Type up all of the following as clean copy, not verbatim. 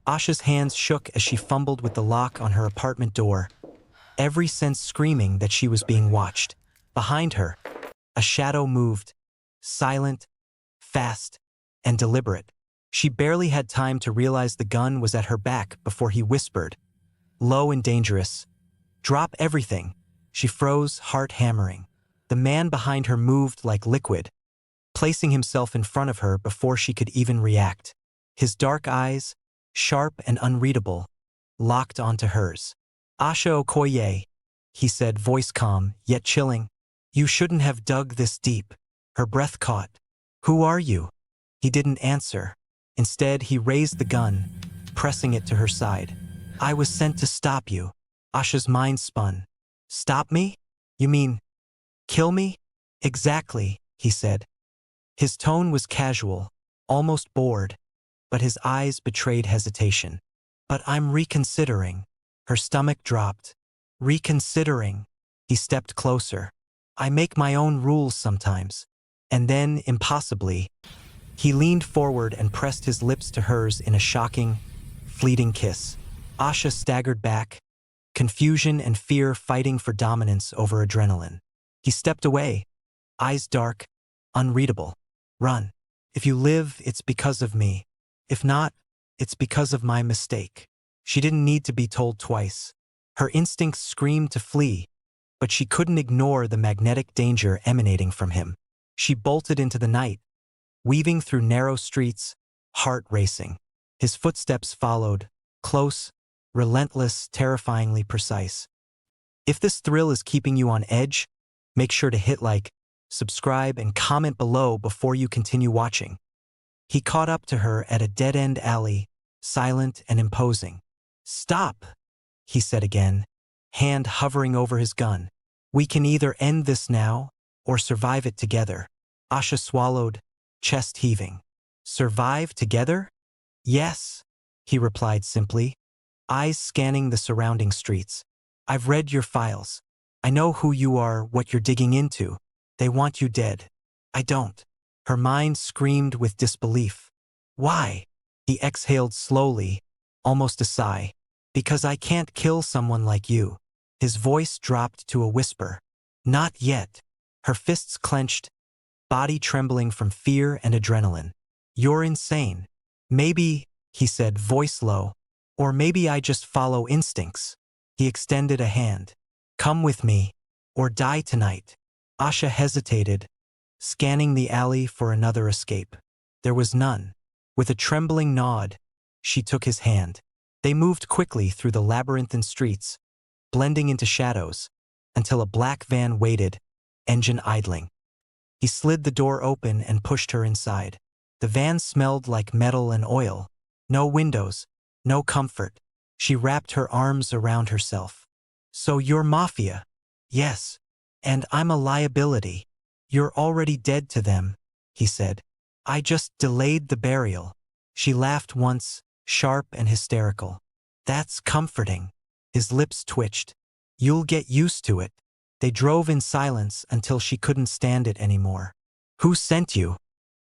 Asha's hands shook as she fumbled with the lock on her apartment door, every sense screaming that she was being watched. Behind her, a shadow moved, silent, fast, and deliberate. She barely had time to realize the gun was at her back before he whispered, low and dangerous, "Drop everything." She froze, heart hammering. The man behind her moved like liquid, placing himself in front of her before she could even react. His dark eyes, sharp and unreadable, locked onto hers. "Asha Okoye," he said, voice calm, yet chilling. "You shouldn't have dug this deep." Her breath caught. "Who are you?" He didn't answer. Instead, he raised the gun, pressing it to her side. "I was sent to stop you." Asha's mind spun. "Stop me? You mean kill me?" "Exactly," he said. His tone was casual, almost bored, but his eyes betrayed hesitation. "But I'm reconsidering." Her stomach dropped. "Reconsidering?" He stepped closer. "I make my own rules sometimes." And then, impossibly, he leaned forward and pressed his lips to hers in a shocking, fleeting kiss. Asha staggered back, confusion and fear fighting for dominance over adrenaline. He stepped away, eyes dark, unreadable. "Run. If you live, it's because of me. If not, it's because of my mistake." She didn't need to be told twice. Her instincts screamed to flee, but she couldn't ignore the magnetic danger emanating from him. She bolted into the night, weaving through narrow streets, heart racing. His footsteps followed, close, relentless, terrifyingly precise. If this thrill is keeping you on edge, make sure to hit like, subscribe, and comment below before you continue watching. He caught up to her at a dead-end alley, silent and imposing. "Stop," he said again, hand hovering over his gun. "We can either end this now or survive it together." Asha swallowed, chest heaving. "Survive together?" "Yes," he replied simply, eyes scanning the surrounding streets. "I've read your files. I know who you are, what you're digging into. They want you dead. I don't." Her mind screamed with disbelief. "Why?" He exhaled slowly, almost a sigh. "Because I can't kill someone like you." His voice dropped to a whisper. "Not yet." Her fists clenched, body trembling from fear and adrenaline. "You're insane." "Maybe," he said, voice low, "or maybe I just follow instincts." He extended a hand. "Come with me, or die tonight." Asha hesitated, scanning the alley for another escape. There was none. With a trembling nod, she took his hand. They moved quickly through the labyrinthine streets, blending into shadows, until a black van waited, engine idling. He slid the door open and pushed her inside. The van smelled like metal and oil. No windows, no comfort. She wrapped her arms around herself. "So you're Mafia?" "Yes. And I'm a liability." "You're already dead to them," he said. "I just delayed the burial." She laughed once, sharp and hysterical. "That's comforting." His lips twitched. "You'll get used to it." They drove in silence until she couldn't stand it anymore. "Who sent you?"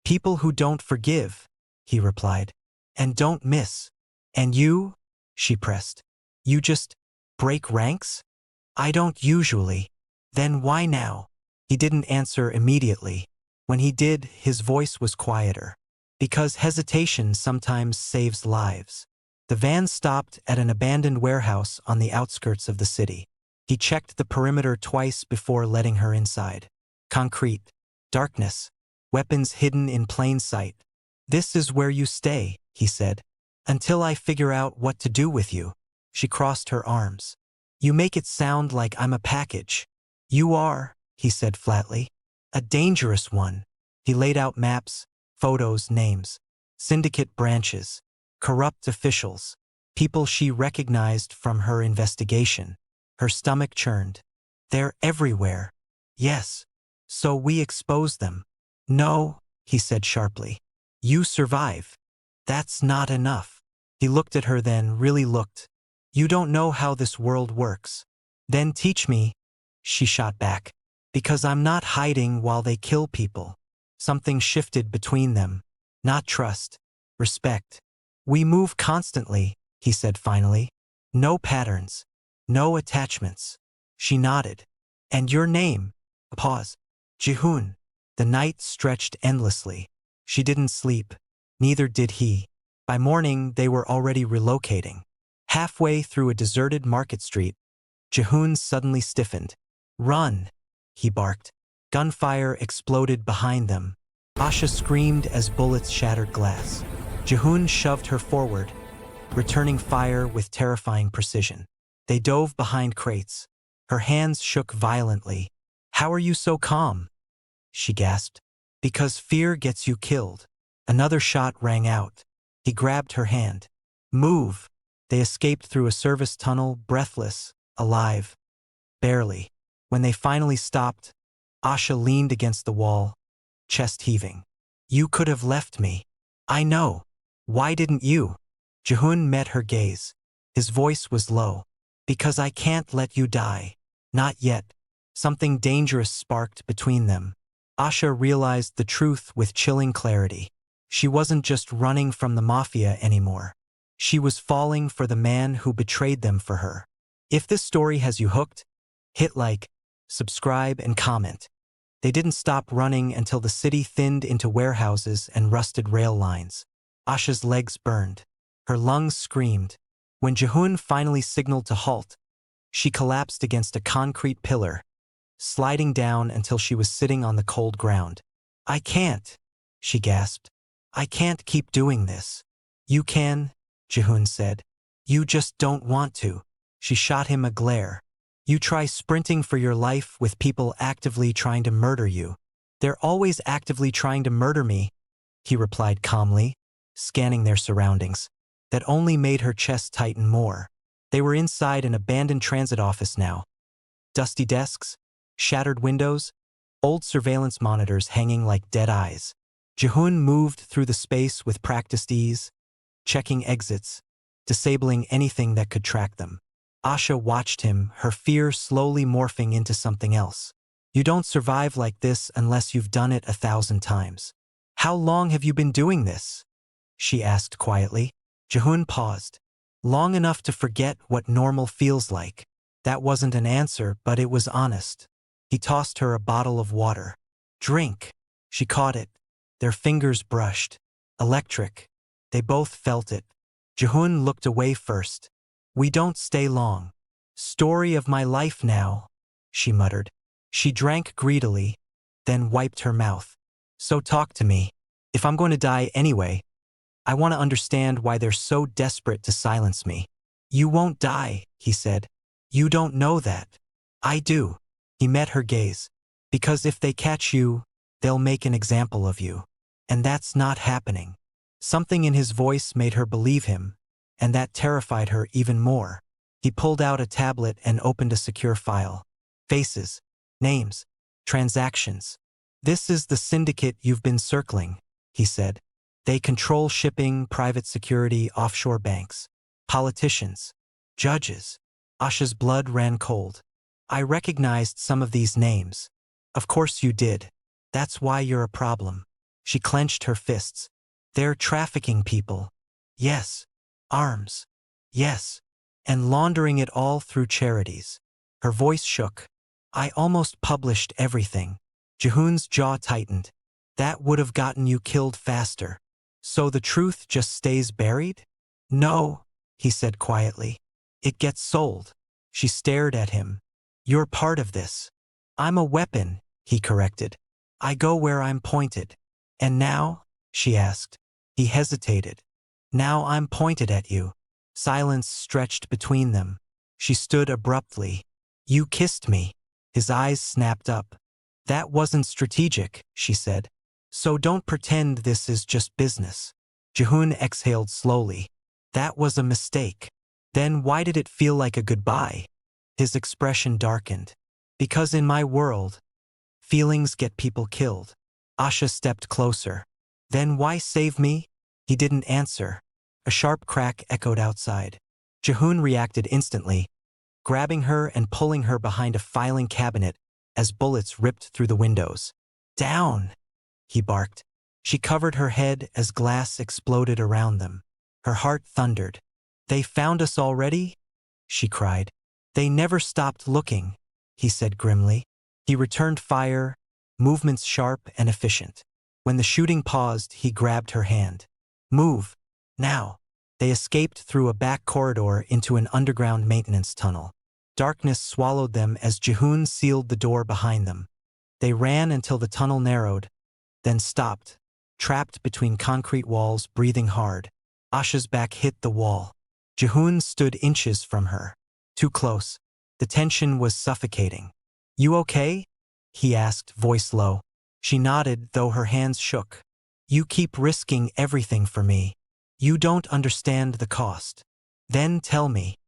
"People who don't forgive," he replied. "And don't miss." "And you?" she pressed. "You just break ranks?" "I don't usually." "Then why now?" He didn't answer immediately. When he did, his voice was quieter. "Because hesitation sometimes saves lives." The van stopped at an abandoned warehouse on the outskirts of the city. He checked the perimeter twice before letting her inside. Concrete, darkness, weapons hidden in plain sight. "This is where you stay," he said, "until I figure out what to do with you." She crossed her arms. "You make it sound like I'm a package." "You are," he said flatly. "A dangerous one." He laid out maps, photos, names. Syndicate branches, corrupt officials, people she recognized from her investigation. Her stomach churned. "They're everywhere." "Yes. So we expose them." "No," he said sharply. "You survive. That's not enough." He looked at her then, really looked. "You don't know how this world works." "Then teach me," she shot back. "Because I'm not hiding while they kill people." Something shifted between them. Not trust. Respect. We move constantly, he said finally. No patterns. No attachments. She nodded. And your name? A pause. Ji-hoon. The night stretched endlessly. She didn't sleep. Neither did he. By morning, they were already relocating. Halfway through a deserted market street, Ji-hoon suddenly stiffened. Run, he barked. Gunfire exploded behind them. Asha screamed as bullets shattered glass. Ji-hoon shoved her forward, returning fire with terrifying precision. They dove behind crates. Her hands shook violently. How are you so calm? She gasped. Because fear gets you killed. Another shot rang out. He grabbed her hand. Move. They escaped through a service tunnel, breathless, alive. Barely. When they finally stopped, Asha leaned against the wall, chest heaving. You could have left me. I know. Why didn't you? Ji-hoon met her gaze. His voice was low. Because I can't let you die. Not yet. Something dangerous sparked between them. Asha realized the truth with chilling clarity. She wasn't just running from the Mafia anymore. She was falling for the man who betrayed them for her. If this story has you hooked, hit like, subscribe, and comment. They didn't stop running until the city thinned into warehouses and rusted rail lines. Asha's legs burned. Her lungs screamed. When Ji-hoon finally signaled to halt, she collapsed against a concrete pillar, sliding down until she was sitting on the cold ground. I can't, she gasped. I can't keep doing this. You can, Ji-hoon said. You just don't want to. She shot him a glare. You try sprinting for your life with people actively trying to murder you. They're always actively trying to murder me, he replied calmly, scanning their surroundings. That only made her chest tighten more. They were inside an abandoned transit office now. Dusty desks, shattered windows, old surveillance monitors hanging like dead eyes. Ji-hoon moved through the space with practiced ease, checking exits, disabling anything that could track them. Asha watched him, her fear slowly morphing into something else. You don't survive like this unless you've done it 1,000 times. How long have you been doing this? She asked quietly. Ji-hoon paused. Long enough to forget what normal feels like. That wasn't an answer, but it was honest. He tossed her a bottle of water. Drink. She caught it. Their fingers brushed. Electric. They both felt it. Ji-hoon looked away first. We don't stay long. Story of my life now, she muttered. She drank greedily, then wiped her mouth. So talk to me. If I'm going to die anyway, I want to understand why they're so desperate to silence me. You won't die, he said. You don't know that. I do. He met her gaze. Because if they catch you, they'll make an example of you. And that's not happening. Something in his voice made her believe him, and that terrified her even more. He pulled out a tablet and opened a secure file. Faces, names, transactions. This is the syndicate you've been circling, he said. They control shipping, private security, offshore banks, politicians, judges. Asha's blood ran cold. I recognized some of these names. Of course you did. That's why you're a problem. She clenched her fists. They're trafficking people. Yes. Arms. Yes. And laundering it all through charities. Her voice shook. I almost published everything. Ji-hoon's jaw tightened. That would have gotten you killed faster. So the truth just stays buried? No, he said quietly. It gets sold. She stared at him. You're part of this. I'm a weapon, he corrected. I go where I'm pointed. And now? She asked. He hesitated. Now I'm pointed at you. Silence stretched between them. She stood abruptly. You kissed me. His eyes snapped up. That wasn't strategic, she said. So don't pretend this is just business. Ji-hoon exhaled slowly. That was a mistake. Then why did it feel like a goodbye? His expression darkened. Because in my world, feelings get people killed. Asha stepped closer. Then why save me? He didn't answer. A sharp crack echoed outside. Ji-hoon reacted instantly, grabbing her and pulling her behind a filing cabinet as bullets ripped through the windows. Down, he barked. She covered her head as glass exploded around them. Her heart thundered. "They found us already?" she cried. "They never stopped looking," he said grimly. He returned fire, movements sharp and efficient. When the shooting paused, he grabbed her hand. "Move. Now." They escaped through a back corridor into an underground maintenance tunnel. Darkness swallowed them as Ji-hoon sealed the door behind them. They ran until the tunnel narrowed, then stopped, trapped between concrete walls, breathing hard. Asha's back hit the wall. Ji-hoon stood inches from her. Too close. The tension was suffocating. "You okay?" he asked, voice low. She nodded, though her hands shook. "You keep risking everything for me. You don't understand the cost. Then tell me."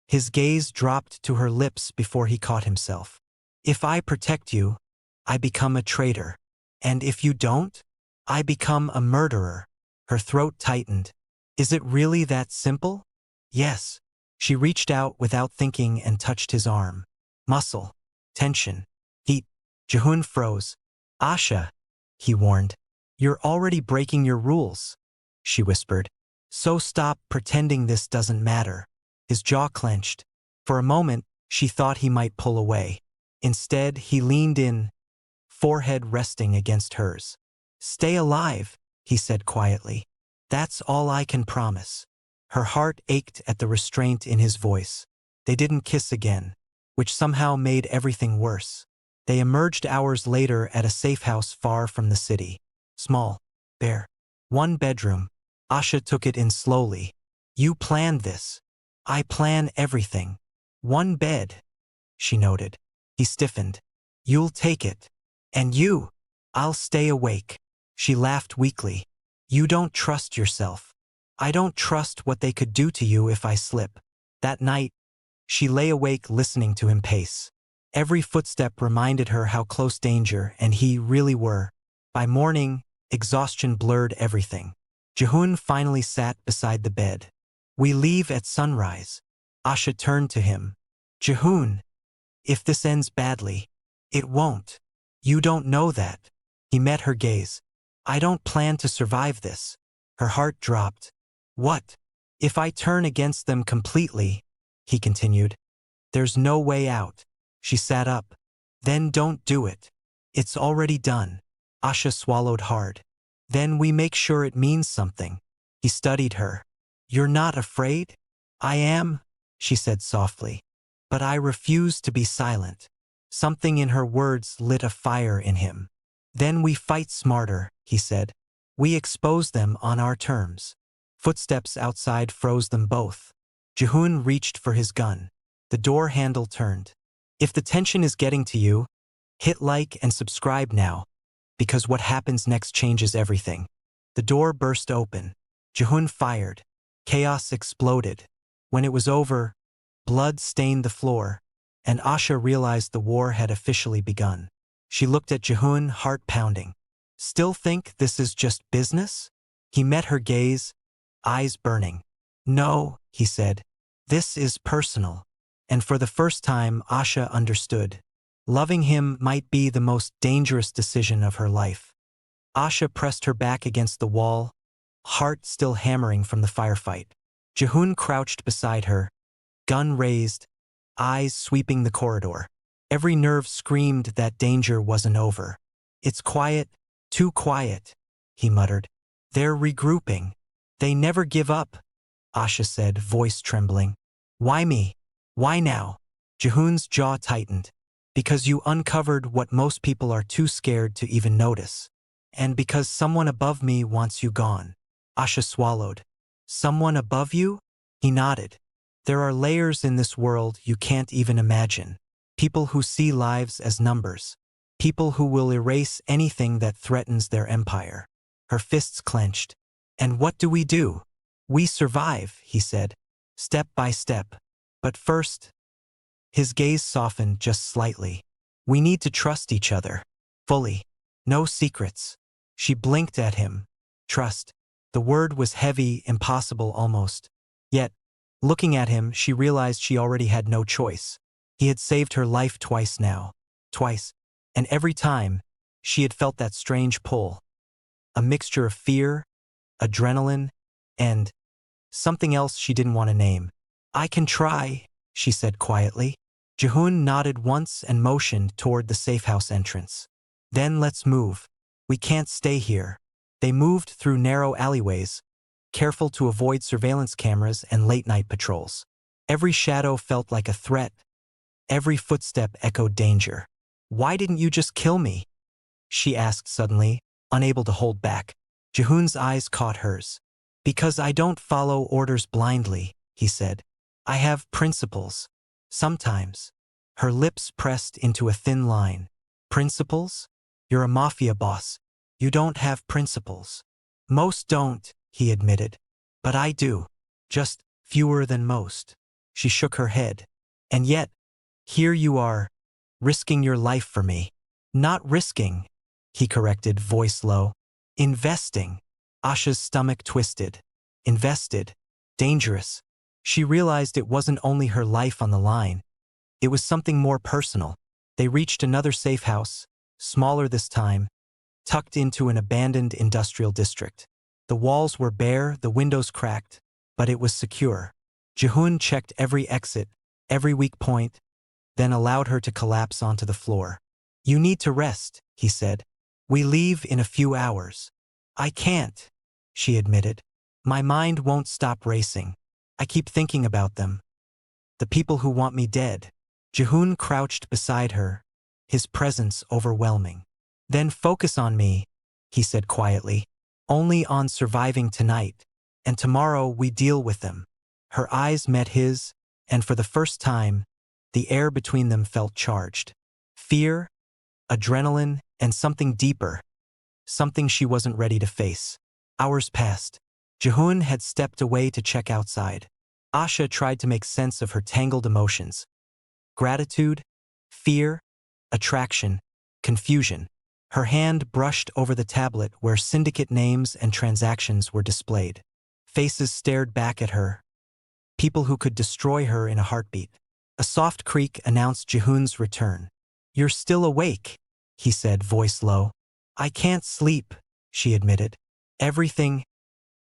His gaze dropped to her lips before he caught himself. "If I protect you, I become a traitor. And if you don't, I become a murderer." Her throat tightened. "Is it really that simple?" "Yes." She reached out without thinking and touched his arm. Muscle. Tension. Heat. Ji-hoon froze. "Asha," he warned. "You're already breaking your rules," she whispered. "So stop pretending this doesn't matter." His jaw clenched. For a moment, she thought he might pull away. Instead, he leaned in, forehead resting against hers. "Stay alive," he said quietly. "That's all I can promise." Her heart ached at the restraint in his voice. They didn't kiss again, which somehow made everything worse. They emerged hours later at a safe house far from the city. Small, bare, one bedroom. Asha took it in slowly. "You planned this." "I plan everything." "One bed," she noted. He stiffened. "You'll take it." "And you?" "I'll stay awake." She laughed weakly. "You don't trust yourself." "I don't trust what they could do to you if I slip." That night, she lay awake listening to him pace. Every footstep reminded her how close danger and he really were. By morning, exhaustion blurred everything. Ji-hoon finally sat beside the bed. "We leave at sunrise." Asha turned to him. "Ji-hoon, if this ends badly." "It won't." "You don't know that." He met her gaze. "I don't plan to survive this." Her heart dropped. "What? If I turn against them completely?" he continued. "There's no way out." She sat up. "Then don't do it. It's already done." Asha swallowed hard. "Then we make sure it means something." He studied her. "You're not afraid?" "I am," she said softly. "But I refuse to be silent." Something in her words lit a fire in him. "Then we fight smarter," he said. "We expose them on our terms." Footsteps outside froze them both. Ji-hoon reached for his gun. The door handle turned. If the tension is getting to you, hit like and subscribe now, because what happens next changes everything. The door burst open. Ji-hoon fired. Chaos exploded. When it was over, blood stained the floor, and Asha realized the war had officially begun. She looked at Ji-hoon, heart pounding. "Still think this is just business?" He met her gaze, eyes burning. "No," he said. "This is personal." And for the first time, Asha understood. Loving him might be the most dangerous decision of her life. Asha pressed her back against the wall, heart still hammering from the firefight. Ji-hoon crouched beside her, gun raised, eyes sweeping the corridor. Every nerve screamed that danger wasn't over. "It's quiet, too quiet," he muttered. "They're regrouping." "They never give up," Asha said, voice trembling. "Why me? Why now?" Ji-hoon's jaw tightened. "Because you uncovered what most people are too scared to even notice. And because someone above me wants you gone." Asha swallowed. "Someone above you?" He nodded. "There are layers in this world you can't even imagine. People who see lives as numbers. People who will erase anything that threatens their empire." Her fists clenched. "And what do? We survive," he said, "step by step. But first—" his gaze softened just slightly. "We need to trust each other. Fully. No secrets." She blinked at him. Trust. The word was heavy, impossible almost. Yet, looking at him, she realized she already had no choice. He had saved her life twice now. Twice. And every time, she had felt that strange pull. A mixture of fear, adrenaline, and something else she didn't want to name. I can try, she said quietly. Ji-hoon nodded once and motioned toward the safe house entrance. Then let's move. We can't stay here. They moved through narrow alleyways, careful to avoid surveillance cameras and late-night patrols. Every shadow felt like a threat. Every footstep echoed danger. Why didn't you just kill me? She asked suddenly, unable to hold back. Ji-hoon's eyes caught hers. Because I don't follow orders blindly, he said. I have principles. Sometimes. Her lips pressed into a thin line. Principles? You're a mafia boss. You don't have principles. Most don't, he admitted. But I do. Just fewer than most. She shook her head. And yet, here you are, risking your life for me. Not risking, he corrected, voice low. Investing. Asha's stomach twisted. Invested. Dangerous. She realized it wasn't only her life on the line. It was something more personal. They reached another safe house, smaller this time, tucked into an abandoned industrial district. The walls were bare, the windows cracked, but it was secure. Ji-hoon checked every exit, every weak point, then allowed her to collapse onto the floor. You need to rest, he said. We leave in a few hours. I can't, she admitted. My mind won't stop racing. I keep thinking about them. The people who want me dead. Ji-hoon crouched beside her, his presence overwhelming. Then focus on me, he said quietly. Only on surviving tonight, and tomorrow we deal with them. Her eyes met his, and for the first time, the air between them felt charged. Fear, adrenaline, and something deeper. Something she wasn't ready to face. Hours passed. Ji-hoon had stepped away to check outside. Asha tried to make sense of her tangled emotions. Gratitude, fear, attraction, confusion. Her hand brushed over the tablet where syndicate names and transactions were displayed. Faces stared back at her. People who could destroy her in a heartbeat. A soft creak announced Ji-hoon's return. You're still awake, he said, voice low. I can't sleep, she admitted. Everything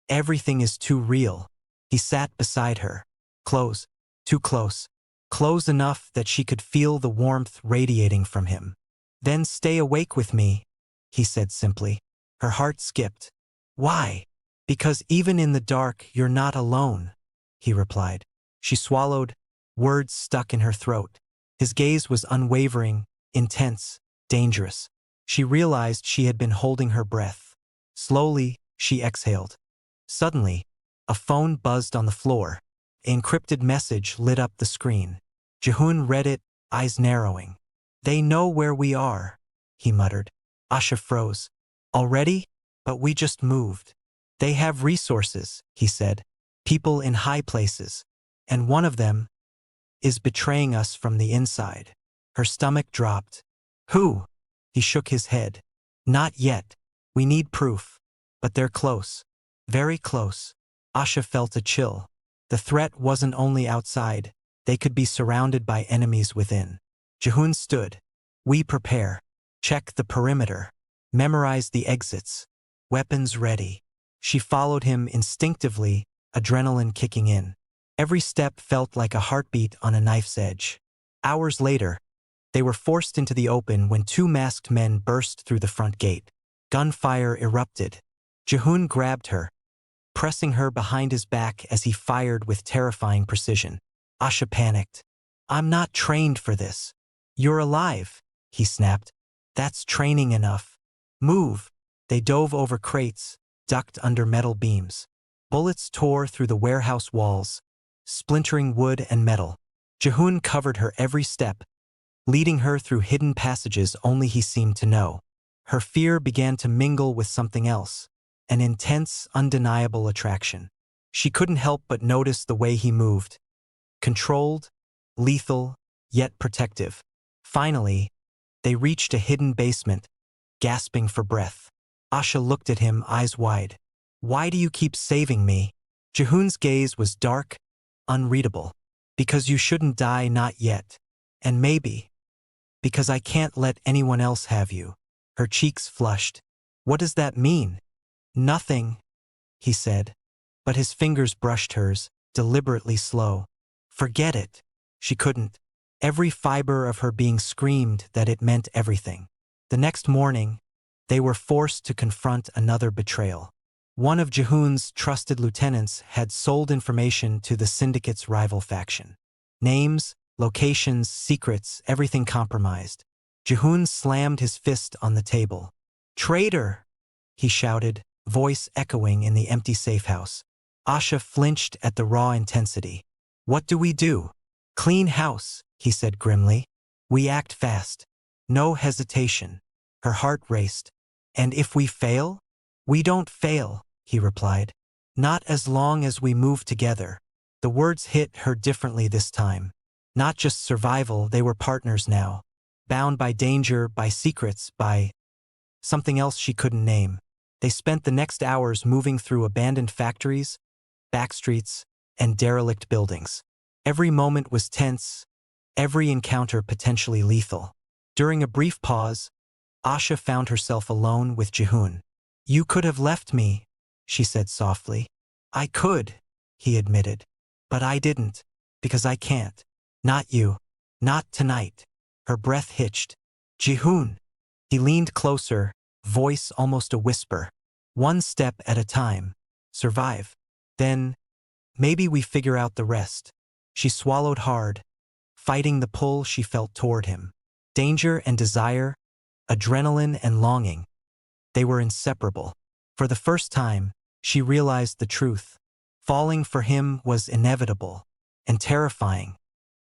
is too real. He sat beside her. Close, too close. Close enough that she could feel the warmth radiating from him. Then stay awake with me, he said simply. Her heart skipped. Why? Because even in the dark you're not alone, he replied. She swallowed, words stuck in her throat. His gaze was unwavering, intense, dangerous. She realized she had been holding her breath. Slowly, she exhaled. Suddenly, a phone buzzed on the floor. An encrypted message lit up the screen. Ji-hoon read it, eyes narrowing. They know where we are, he muttered. Asha froze. Already? But we just moved. They have resources, he said. People in high places. And one of them is betraying us from the inside. Her stomach dropped. Who? He shook his head. Not yet. We need proof. But they're close. Very close. Asha felt a chill. The threat wasn't only outside. They could be surrounded by enemies within. Ji-hoon stood. We prepare. Check the perimeter. Memorize the exits. Weapons ready. She followed him instinctively, adrenaline kicking in. Every step felt like a heartbeat on a knife's edge. Hours later, they were forced into the open when two masked men burst through the front gate. Gunfire erupted. Ji-hoon grabbed her, pressing her behind his back as he fired with terrifying precision. Asha panicked. I'm not trained for this. You're alive, he snapped. That's training enough. Move. They dove over crates, ducked under metal beams. Bullets tore through the warehouse walls, splintering wood and metal. Ji-hoon covered her every step, leading her through hidden passages only he seemed to know. Her fear began to mingle with something else, an intense, undeniable attraction. She couldn't help but notice the way he moved. Controlled, lethal, yet protective. Finally, they reached a hidden basement, gasping for breath. Asha looked at him, eyes wide. Why do you keep saving me? Ji-hoon's gaze was dark, unreadable. Because you shouldn't die, not yet. And maybe, because I can't let anyone else have you. Her cheeks flushed. What does that mean? Nothing, he said. but his fingers brushed hers, deliberately slow. Forget it. She couldn't. Every fiber of her being screamed that it meant everything. The next morning, they were forced to confront another betrayal. One of Ji-hoon's trusted lieutenants had sold information to the syndicate's rival faction. Names, locations, secrets, everything compromised. Ji-hoon slammed his fist on the table. "Traitor!" he shouted, voice echoing in the empty safe house. Asha flinched at the raw intensity. "What do we do?" "Clean house," he said grimly. "We act fast. No hesitation." Her heart raced. "And if we fail?" "We don't fail," he replied. "Not as long as we move together." The words hit her differently this time. Not just survival, they were partners now. Bound by danger, by secrets, by something else she couldn't name. They spent the next hours moving through abandoned factories, backstreets, and derelict buildings. Every moment was tense, every encounter potentially lethal. During a brief pause, Asha found herself alone with Ji-hoon. "You could have left me," she said softly. "I could," he admitted. "But I didn't, because I can't. Not you. Not tonight." Her breath hitched. "Ji-hoon." He leaned closer, voice almost a whisper. "One step at a time. Survive. Then, maybe we figure out the rest." She swallowed hard, fighting the pull she felt toward him. Danger and desire, adrenaline and longing. They were inseparable. For the first time, she realized the truth. Falling for him was inevitable and terrifying.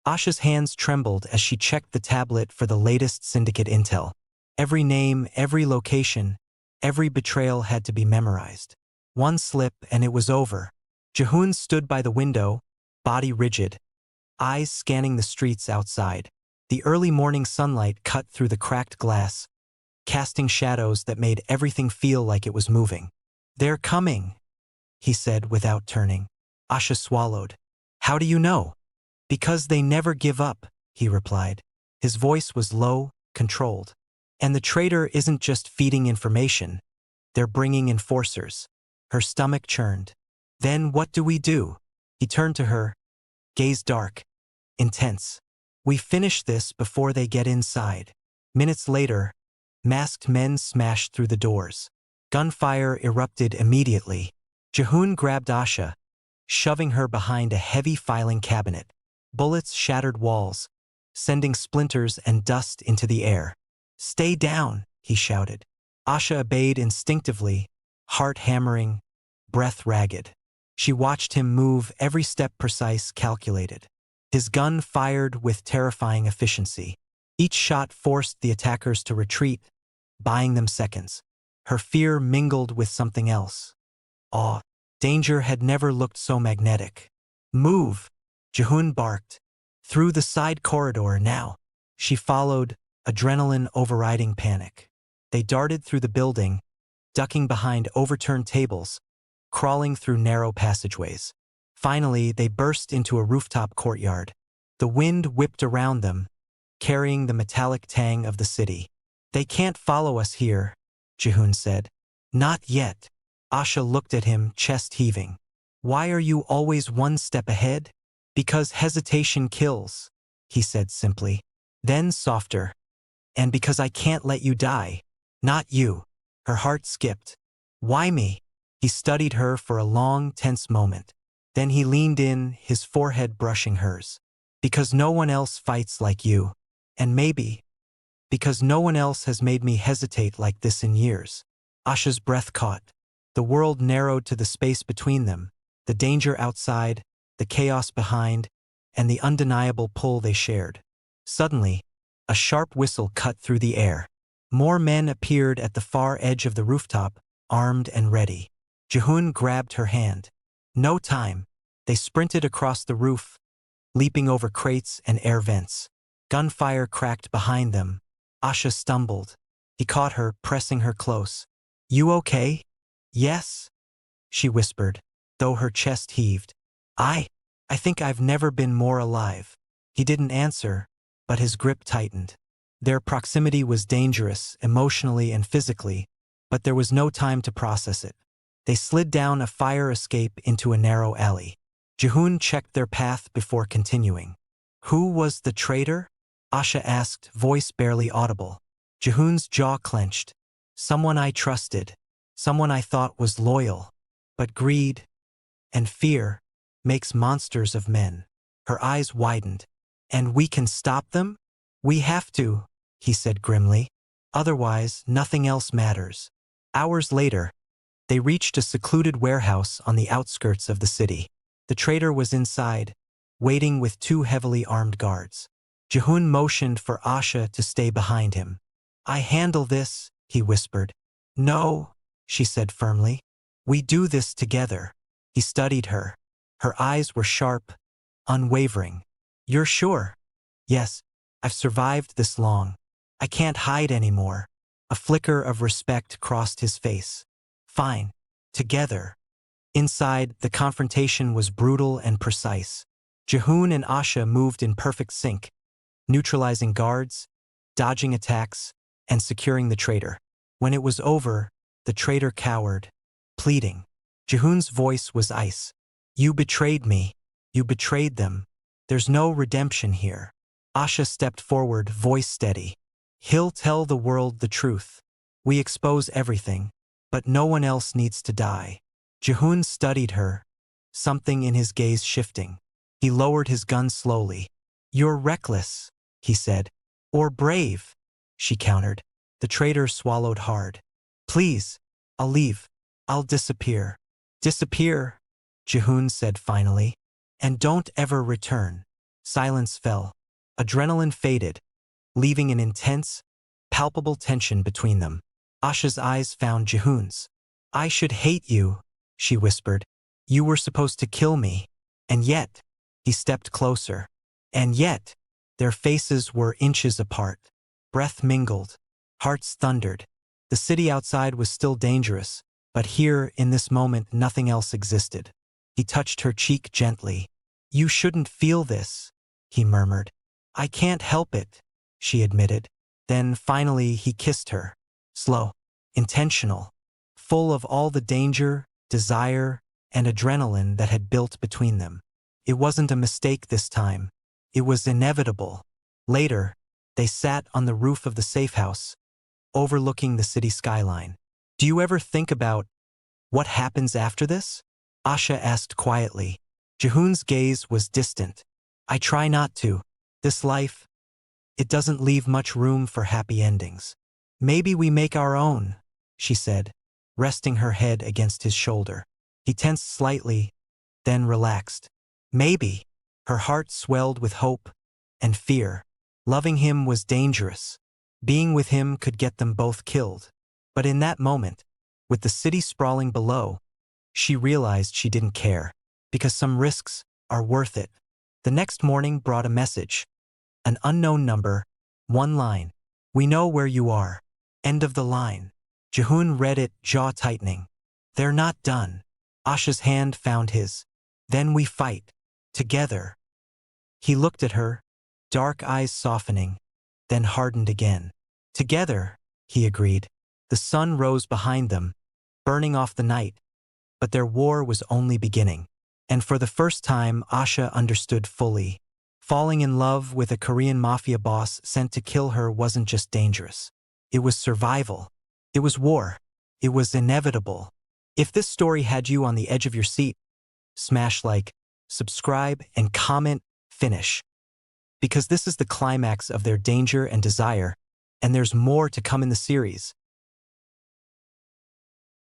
Asha's hands trembled as she checked the tablet for the latest syndicate intel. Every name, every location, every betrayal had to be memorized. One slip and it was over. Ji-hoon stood by the window, body rigid, eyes scanning the streets outside. The early morning sunlight cut through the cracked glass, casting shadows that made everything feel like it was moving. "They're coming," he said without turning. Asha swallowed. "How do you know?" "Because they never give up," he replied. His voice was low, controlled. "And the traitor isn't just feeding information. They're bringing enforcers." Her stomach churned. "Then what do we do?" He turned to her, gaze dark, intense. "We finish this before they get inside." Minutes later, masked men smashed through the doors. Gunfire erupted immediately. Ji-hoon grabbed Asha, shoving her behind a heavy filing cabinet. Bullets shattered walls, sending splinters and dust into the air. "Stay down," he shouted. Asha obeyed instinctively, heart hammering, breath ragged. She watched him move, every step precise, calculated. His gun fired with terrifying efficiency. Each shot forced the attackers to retreat, buying them seconds. Her fear mingled with something else. Awe. Danger had never looked so magnetic. "Move," Ji-hoon barked. "Through the side corridor now." She followed, adrenaline overriding panic. They darted through the building, ducking behind overturned tables, crawling through narrow passageways. Finally, they burst into a rooftop courtyard. The wind whipped around them, carrying the metallic tang of the city. "They can't follow us here," Ji-hoon said. "Not yet." Asha looked at him, chest heaving. "Why are you always one step ahead?" "Because hesitation kills," he said simply. Then softer. "And because I can't let you die." "Not you." Her heart skipped. "Why me?" He studied her for a long, tense moment. Then he leaned in, his forehead brushing hers. "Because no one else fights like you. And maybe because no one else has made me hesitate like this in years." Asha's breath caught. The world narrowed to the space between them, the danger outside, the chaos behind, and the undeniable pull they shared. Suddenly, a sharp whistle cut through the air. More men appeared at the far edge of the rooftop, armed and ready. Ji-hoon grabbed her hand. No time. They sprinted across the roof, leaping over crates and air vents. Gunfire cracked behind them. Asha stumbled. He caught her, pressing her close. "You okay?" "Yes," she whispered, though her chest heaved. I think I've never been more alive." He didn't answer, but his grip tightened. Their proximity was dangerous, emotionally and physically, but there was no time to process it. They slid down a fire escape into a narrow alley. Ji-hoon checked their path before continuing. Who was the traitor? Asha asked, voice barely audible. Ji-hoon's jaw clenched. Someone I trusted. Someone I thought was loyal. But greed and fear makes monsters of men. Her eyes widened. And we can stop them? We have to, he said grimly. Otherwise, nothing else matters. Hours later, they reached a secluded warehouse on the outskirts of the city. The traitor was inside, waiting with two heavily armed guards. Ji-hoon motioned for Asha to stay behind him. I handle this, he whispered. No, she said firmly. We do this together. He studied her. Her eyes were sharp, unwavering. You're sure? Yes, I've survived this long. I can't hide anymore. A flicker of respect crossed his face. Fine. Together. Inside, the confrontation was brutal and precise. Ji-hoon and Asha moved in perfect sync, neutralizing guards, dodging attacks, and securing the traitor. When it was over, the traitor cowered, pleading. Ji-hoon's voice was ice. You betrayed me. You betrayed them. There's no redemption here. Asha stepped forward, voice steady. He'll tell the world the truth. We expose everything, but no one else needs to die. Ji-hoon studied her, something in his gaze shifting. He lowered his gun slowly. You're reckless, he said. Or brave, she countered. The traitor swallowed hard. Please, I'll leave. I'll disappear. Disappear, Ji-hoon said finally. And don't ever return. Silence fell. Adrenaline faded, leaving an intense, palpable tension between them. Asha's eyes found Ji-hoon's. I should hate you, she whispered. You were supposed to kill me. And yet, he stepped closer. And yet, their faces were inches apart. Breath mingled. Hearts thundered. The city outside was still dangerous, but here, in this moment, nothing else existed. He touched her cheek gently. You shouldn't feel this, he murmured. I can't help it, she admitted. Then, finally, he kissed her. Slow, intentional, full of all the danger, desire, and adrenaline that had built between them. It wasn't a mistake this time. It was inevitable. Later, they sat on the roof of the safe house, overlooking the city skyline. Do you ever think about what happens after this? Asha asked quietly. Ji-hoon's gaze was distant. I try not to. This life, it doesn't leave much room for happy endings. Maybe we make our own, she said, resting her head against his shoulder. He tensed slightly, then relaxed. Maybe. Her heart swelled with hope and fear. Loving him was dangerous. Being with him could get them both killed. But in that moment, with the city sprawling below, she realized she didn't care, because some risks are worth it. The next morning brought a message. An unknown number, one line. We know where you are. End of the line. Ji-hoon read it, jaw tightening. They're not done. Asha's hand found his. Then we fight. Together. He looked at her, dark eyes softening, then hardened again. Together, he agreed. The sun rose behind them, burning off the night. But their war was only beginning. And for the first time, Asha understood fully. Falling in love with a Korean mafia boss sent to kill her wasn't just dangerous. It was survival. It was war. It was inevitable. If this story had you on the edge of your seat, smash like, subscribe, and comment, finish. Because this is the climax of their danger and desire, and there's more to come in the series.